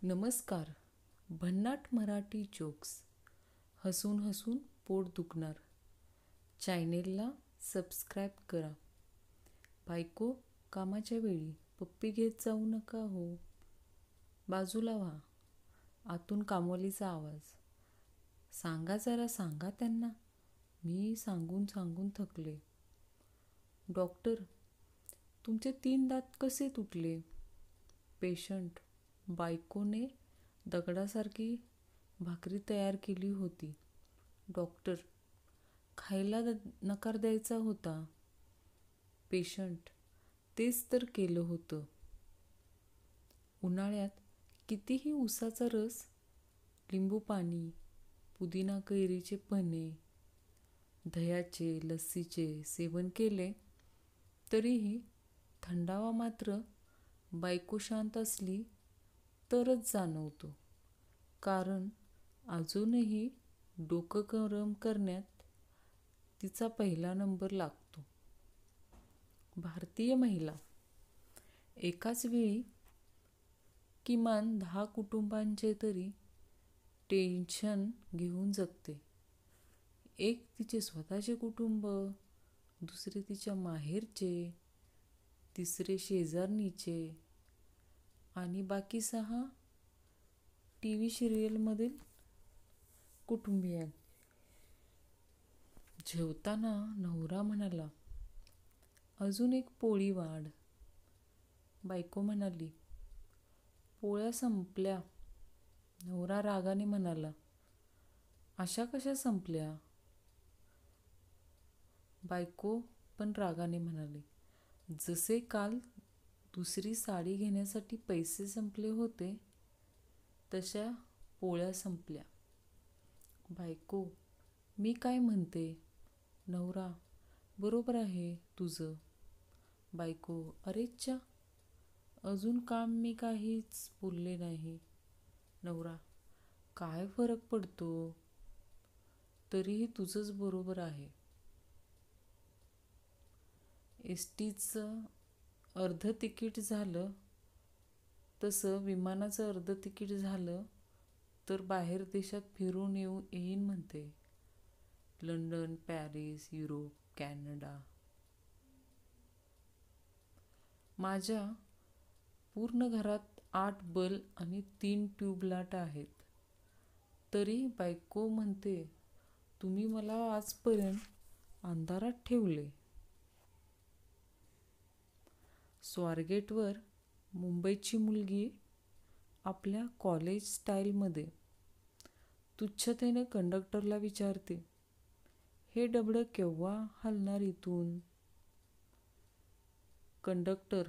नमस्कार. भन्नाट मराठी जोक्स. हसून हसून पोट दुखणार. चॅनेलला सबस्क्राईब करा. बायको कामाच्या वेळी पप्पी घेत जाऊ नका हो. बाजूला व्हा. आतून कामवालीचा आवाज. सांगा जरा सांगा त्यांना. मी सांगून सांगून थकले. डॉक्टर, तुमचे 3 दात कसे तुटले? पेशंट, बायकोने दगडासारखी भाकरी तयार केली होती. डॉक्टर, खायला नकार द्यायचा होता. पेशंट, तेच तर केलं होतं. उन्हाळ्यात कितीही उसाचा रस, लिंबू पाणी, पुदिना कैरीचे पन्हे, दह्याचे, लस्सीचे सेवन केले तरीही थंडावा मात्र बायको शांत असली तरच जाणवतो. कारण अजूनही डोकं गरम करण्यात तिचा पहिला नंबर लागतो. भारतीय महिला एकाच वेळी किमान 10 कुटुंबांचे तरी टेन्शन घेऊन जगते. एक तिचे स्वतःचे कुटुंब, दुसरे तिच्या माहेरचे, तिसरे शेजारणीचे आणि बाकी 6 TV सिरियलमधील कुटुंबीय. जेवताना नवरा म्हणाला, अजून एक पोळी वाढ. बायको म्हणाली, पोळ्या संपल्या. नवरा रागाने म्हणाला, अशा कशा संपल्या? बायको पण रागाने म्हणाली, जसे काल दुसरी साडी घेण्यासाठी पैसे संपले होते तशा पोळ्या संपल्या. बायको, मी काय म्हणते? नवरा, बरोबर आहे तुझं. बायको, अरेच्चा, अजून काम मी काहीच बोलले नाही. नवरा, काय फरक पडतो? तरीही तुझंच बरोबर आहे. STचं अर्ध तिकीट झालं तसं विमानाचं अर्ध तिकीट झालं तर बाहेर देशात फिरून येईन म्हणते. London, Paris, Europe, Canada. माझ्या पूर्ण घरात 8 बल्ब आणि 3 ट्यूबलाईट आहेत. तरी बायको म्हणते, तुम्ही मला आजपर्यंत अंधारात ठेवले. स्वारगेटवर मुंबईची मुलगी आपल्या कॉलेज स्टाईलमध्ये तुच्छतेने कंडक्टरला विचारते, हे डबडं केव्हा हलणार इथून? कंडक्टर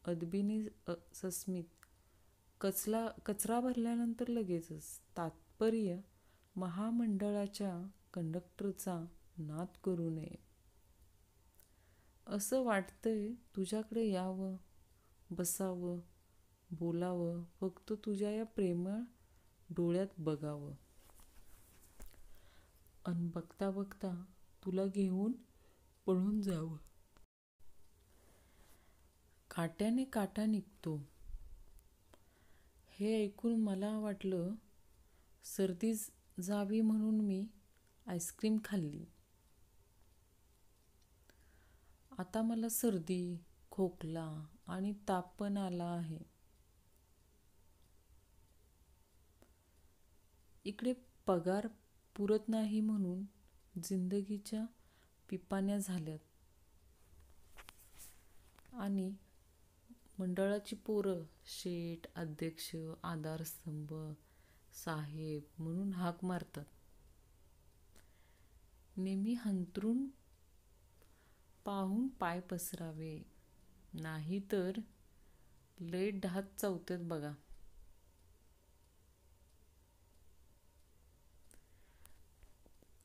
अदबीने सस्मित, कचरा भरल्यानंतर लगेचच. तात्पर्य, महामंडळाच्या कंडक्टरचा नाद करू नये. असं वाटतंय तुझ्याकडे यावं, बसावं, बोलावं, फक्त तुझ्या या प्रेमळ डोळ्यात बघावं. अन बघता बघता तुला घेऊन पळून जावं. काट्याने काटा निघतो. हे ऐकून मला वाटलं सर्दी जावी म्हणून मी आईस्क्रीम खाल्ली. आता मला सर्दी, खोकला आणि ताप पण आला आहे. इकडे पगार पुरत नाही म्हणून जिंदगीच्या पिपाण्या झाल्यात. आणि मंडळाची पोरं शेठ, अध्यक्ष, आधारस्तंभ, साहेब म्हणून हाक मारतात. नेहमी हंतरून पाहून पाय पसरावे, नाही तर लय ढात चावतात बघा.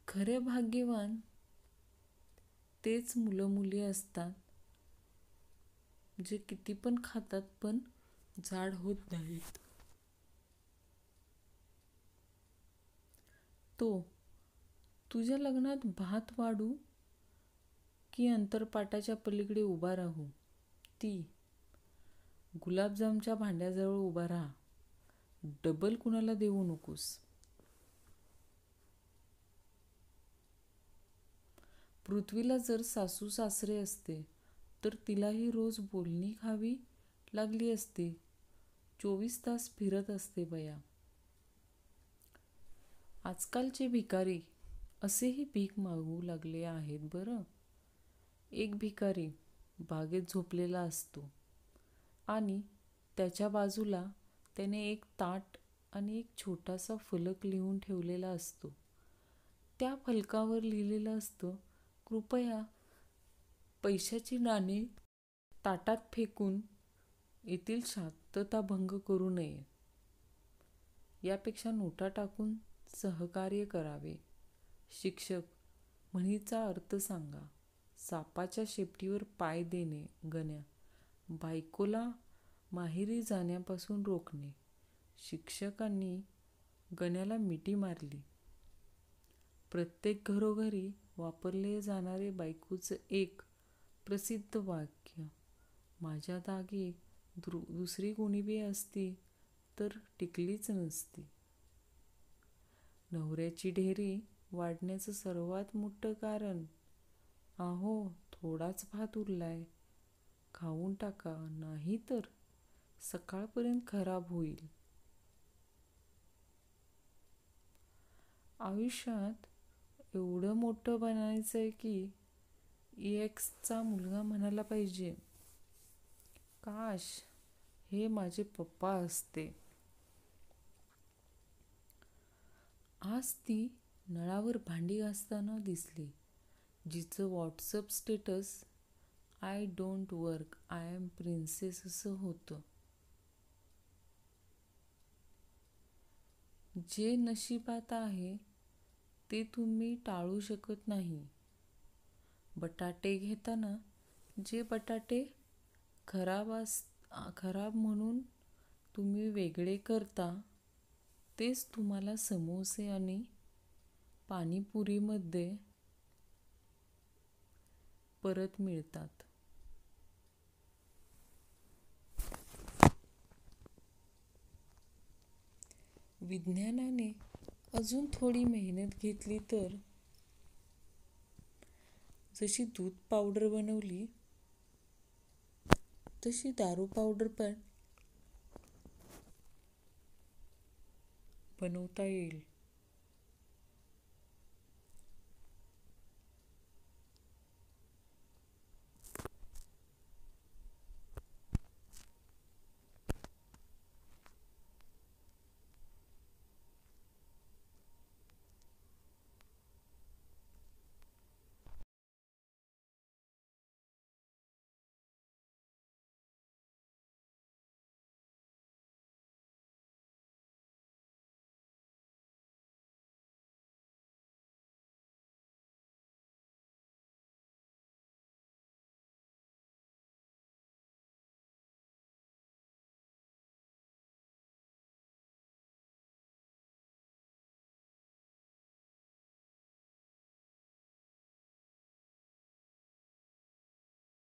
खरे भाग्यवान तेच मुलं मुली असतात जे किती पण खातात पण जाड होत नाहीत. तो, तुझ्या लग्नात भात वाढू की अंतरपाटाच्या पलीकडे उभा राहू? ती, गुलाबजामच्या भांड्याजवळ उभा राहा. डबल कुणाला देऊ नकोस. पृथ्वीला जर सासू सासरे असते तर तिलाही रोज बोलणी खावी लागली असती. 24 तास फिरत असते बया. आजकालचे भिकारी असेही भीक मागू लागले आहेत बरं. एक भिकारी बागेत झोपलेला असतो आणि त्याच्या बाजूला त्याने एक ताट आणि एक छोटासा फलक लिहून ठेवलेला असतो. त्या फलकावर लिहिलेलं असतं, कृपया पैशाची नाणी ताटात फेकून येथील शांतता भंग करू नये. यापेक्षा नोटा टाकून सहकार्य करावे. शिक्षक, म्हणीचा अर्थ सांगा. सापाच्या शेपटीवर पाय देणे. गण्या, बायकोला माहेरी जाण्यापासून रोखणे. शिक्षकांनी गण्याला मिठी मारली. प्रत्येक घरोघरी वापरले जाणारे बायकोचं एक प्रसिद्ध वाक्य. माझ्या जागी दुसरी कोणी बी असती तर टिकलीच नसती. नवऱ्याची ढेरी वाढण्याचं सर्वात मोठं कारण, अहो थोडाच भात उरलाय, खाऊन टाका, नाही तर सकाळपर्यंत खराब होईल. आयुष्यात एवढं मोठं बनायचंय की EXचा मुलगा म्हणायला पाहिजे, काश हे माझे पप्पा असते. आज ती नळावर भांडी घासताना दिसली. जिचं WhatsApp status I don't work, I am princess असं होतं. जे नशिबात आहे ते तुम्ही टाळू शकत नाही. बटाटे घेताना जे बटाटे खराब म्हणून तुम्ही वेगळे करता तेच तुम्हाला समोसे आणि पाणीपुरीमध्ये परत मिळतात. विज्ञानाने अजून थोडी मेहनत घेतली तर जशी दूध पावडर बनवली तशी दारू पावडर पण बनवता येईल.